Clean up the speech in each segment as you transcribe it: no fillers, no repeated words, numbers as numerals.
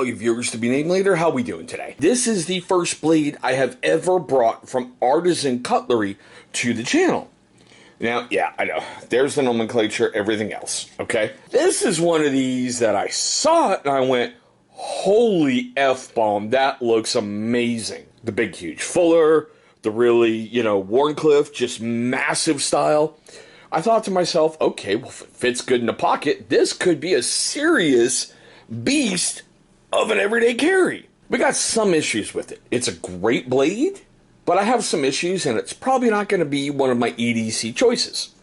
you viewers to be named later, how we doing today? This is the first blade I have ever brought from Artisan Cutlery to the channel. Now, yeah, I know, there's the nomenclature, everything else, okay? This is one of these that I saw it and I went, holy F-bomb, that looks amazing. The big, huge Fuller, the really, Warncliffe, just massive style. I thought to myself, okay, well, if it fits good in the pocket, this could be a serious beast of an everyday carry. We got some issues with it. It's a great blade, but I have some issues, and it's probably not going to be one of my EDC choices.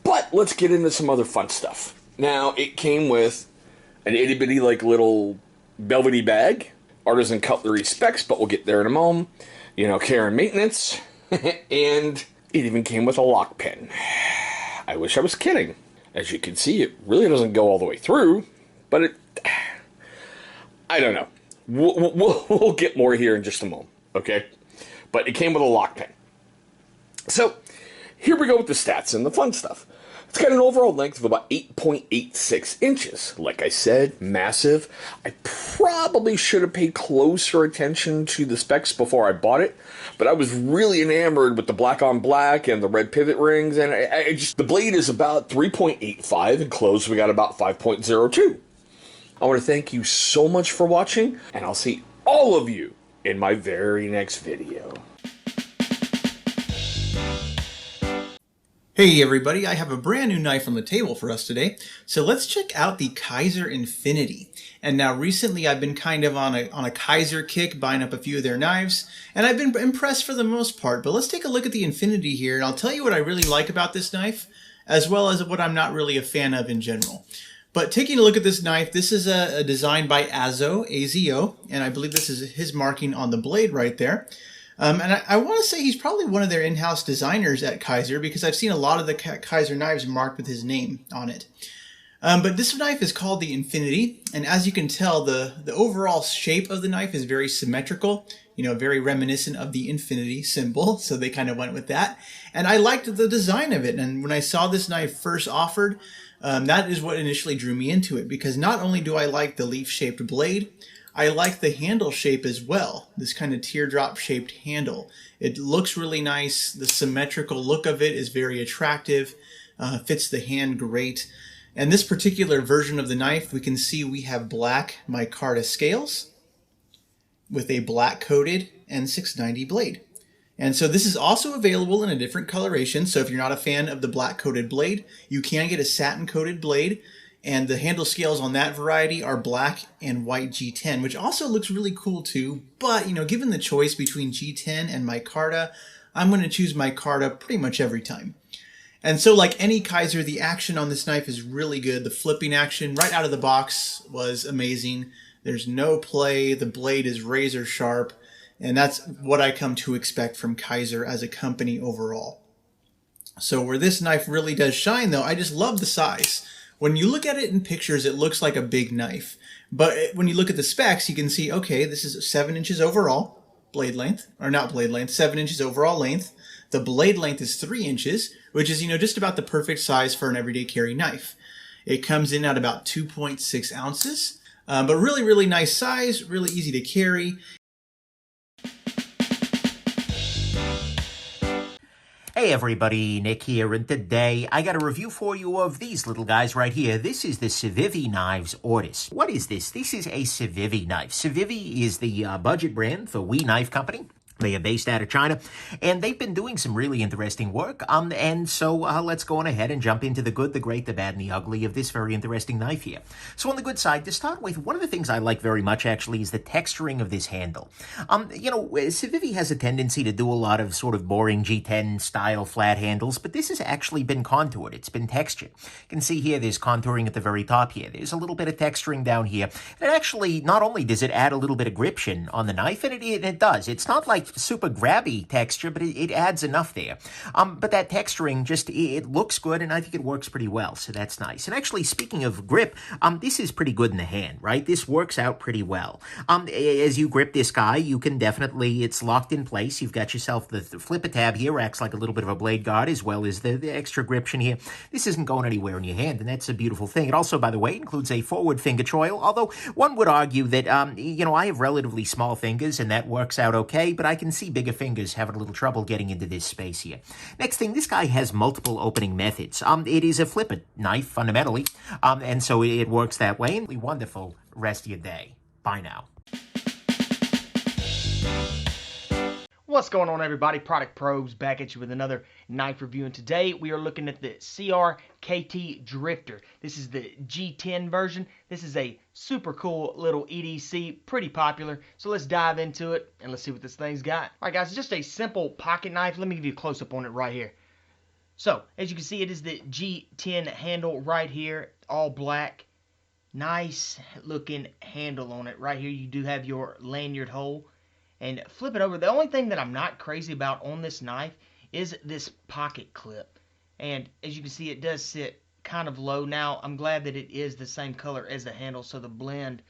But let's get into some other fun stuff. Now, it came with an itty-bitty, little velvety bag, Artisan Cutlery specs, but we'll get there in a moment. Care and maintenance, and it even came with a lock pin. I wish I was kidding. As you can see, it really doesn't go all the way through, but I don't know. We'll get more here in just a moment, okay? But it came with a lock pin. So, here we go with the stats and the fun stuff. It's got an overall length of about 8.86 inches. Like I said, massive. I probably should have paid closer attention to the specs before I bought it, but I was really enamored with the black on black and the red pivot rings, and the blade is about 3.85, and closed we got about 5.02. I want to thank you so much for watching, and I'll see all of you in my very next video. Hey everybody, I have a brand new knife on the table for us today. So let's check out the Kizer Infinity. And now recently I've been kind of on a Kizer kick, buying up a few of their knives, and I've been impressed for the most part. But let's take a look at the Infinity here, and I'll tell you what I really like about this knife, as well as what I'm not really a fan of in general. But taking a look at this knife, this is a design by Azo, A-Z-O, and I believe this is his marking on the blade right there. And I want to say he's probably one of their in-house designers at Kizer, because I've seen a lot of the Kizer knives marked with his name on it. But this knife is called the Infinity, and as you can tell, the overall shape of the knife is very symmetrical, very reminiscent of the infinity symbol, so they kind of went with that. And I liked the design of it, and when I saw this knife first offered, that is what initially drew me into it, because not only do I like the leaf-shaped blade, I like the handle shape as well, this kind of teardrop-shaped handle. It looks really nice. The symmetrical look of it is very attractive, fits the hand great. And this particular version of the knife, we can see we have black micarta scales with a black-coated N690 blade. And so this is also available in a different coloration, so if you're not a fan of the black-coated blade, you can get a satin-coated blade. And the handle scales on that variety are black and white G10, which also looks really cool too. But, given the choice between G10 and micarta, I'm going to choose micarta pretty much every time. And so like any Kizer, the action on this knife is really good. The flipping action right out of the box was amazing. There's no play. The blade is razor sharp. And that's what I come to expect from Kizer as a company overall. So where this knife really does shine though, I just love the size. When you look at it in pictures, it looks like a big knife. But when you look at the specs, you can see, okay, this is 7 inches overall blade length, or not blade length, 7 inches overall length. The blade length is 3 inches, which is, just about the perfect size for an everyday carry knife. It comes in at about 2.6 ounces, but really, really nice size, really easy to carry. Hey everybody, Nick here, and today I got a review for you of these little guys right here. This is the CIVIVI Knives Ortis. What is this? This is a CIVIVI knife. CIVIVI is the budget brand for We Knife Company. They are based out of China, and they've been doing some really interesting work. And so let's go on ahead and jump into the good, the great, the bad, and the ugly of this very interesting knife here. So on the good side, to start with, one of the things I like very much, actually, is the texturing of this handle. CIVIVI has a tendency to do a lot of sort of boring G10 style flat handles, but this has actually been contoured. It's been textured. You can see here, there's contouring at the very top here. There's a little bit of texturing down here. And it actually, not only does it add a little bit of gription on the knife, and it does. It's not like super grabby texture, but it adds enough there. But that texturing just, it looks good, and I think it works pretty well, so that's nice. And actually, speaking of grip, this is pretty good in the hand, right? This works out pretty well. As you grip this guy, you can definitely, it's locked in place. You've got yourself the flipper tab here, acts like a little bit of a blade guard, as well as the extra gription here. This isn't going anywhere in your hand, and that's a beautiful thing. It also, by the way, includes a forward finger choil, although one would argue that, you know, I have relatively small fingers, and that works out okay, but I can see bigger fingers having a little trouble getting into this space here. Next thing, this guy has multiple opening methods. It is a flipper knife, fundamentally, and so it works that way. And wonderful rest of your day. Bye now. What's going on, everybody? Product Probes back at you with another knife review, and today we are looking at the CRKT Drifter. This is the G10 version. This is a super cool little EDC, pretty popular. So let's dive into it and let's see what this thing's got. All right, guys, it's just a simple pocket knife. Let me give you a close-up on it right here. So, as you can see, it is the G10 handle right here, all black. Nice looking handle on it. Right here, you do have your lanyard hole. And flip it over. The only thing that I'm not crazy about on this knife is this pocket clip. And as you can see, it does sit kind of low. Now, I'm glad that it is the same color as the handle, so the blend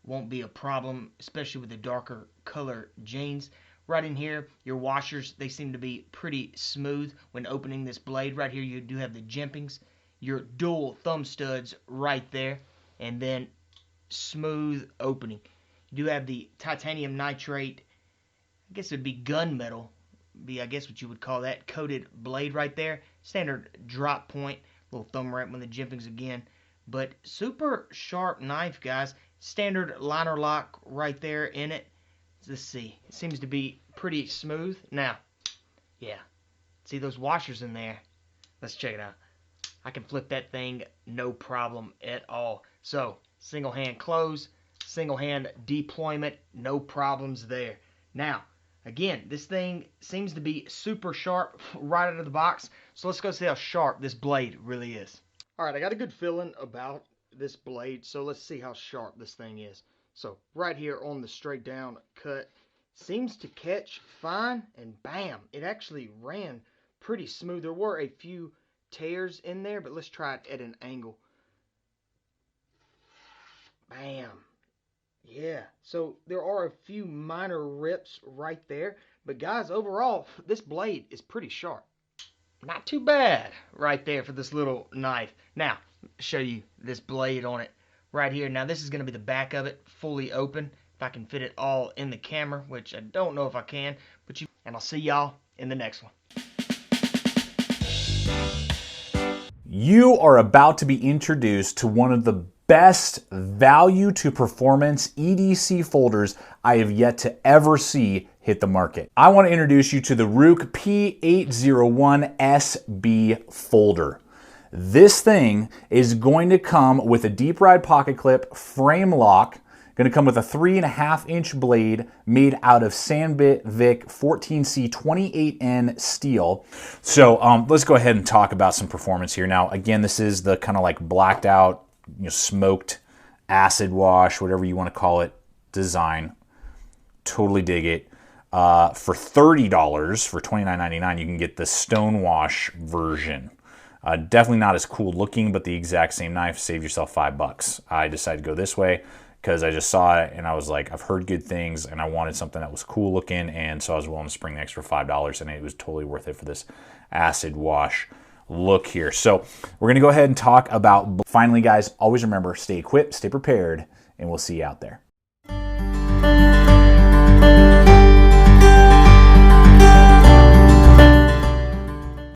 won't be a problem, especially with the darker color jeans. Right in here, your washers, they seem to be pretty smooth when opening this blade. Right here, you do have the jimpings, your dual thumb studs right there, and then smooth opening. You do have the titanium nitrate, I guess it would be gunmetal, I guess what you would call that, coated blade right there. Standard drop point, little thumb ramp with the jimpings again. But super sharp knife, guys. Standard liner lock right there in it. Let's see, it seems to be pretty smooth. Now, yeah, see those washers in there? Let's check it out. I can flip that thing no problem at all. So, single hand close, single hand deployment, no problems there. Now, again, this thing seems to be super sharp right out of the box. So let's go see how sharp this blade really is. Alright, I got a good feeling about this blade. So let's see how sharp this thing is. So right here on the straight down cut, seems to catch fine, and bam, it actually ran pretty smooth. There were a few tears in there, but let's try it at an angle. Bam. Yeah, so there are a few minor rips right there, but guys, overall, this blade is pretty sharp. Not too bad right there for this little knife. Now, show you this blade on it right here. Now, this is going to be the back of it, fully open. If I can fit it all in the camera, which I don't know if I can, but and I'll see y'all in the next one. You are about to be introduced to one of the best value to performance EDC folders I have yet to ever see hit the market. I want to introduce you to the Rook P801 SB folder. This thing is going to come with a deep ride pocket clip, frame lock, going to come with a 3.5-inch blade made out of Sandbit Vic 14C 28N steel. So let's go ahead and talk about some performance here. Now, again, this is the kind of like blacked out, smoked acid wash, whatever you want to call it, design. Totally dig it. For $30, for $29.99, you can get the Stonewash version. Definitely not as cool looking, but the exact same knife. Save yourself $5. I decided to go this way because I just saw it and I was like, I've heard good things and I wanted something that was cool looking, and so I was willing to spring the extra $5, and it was totally worth it for this acid wash look here. So we're going to go ahead and talk about, finally guys, always remember, stay equipped, stay prepared, and we'll see you out there.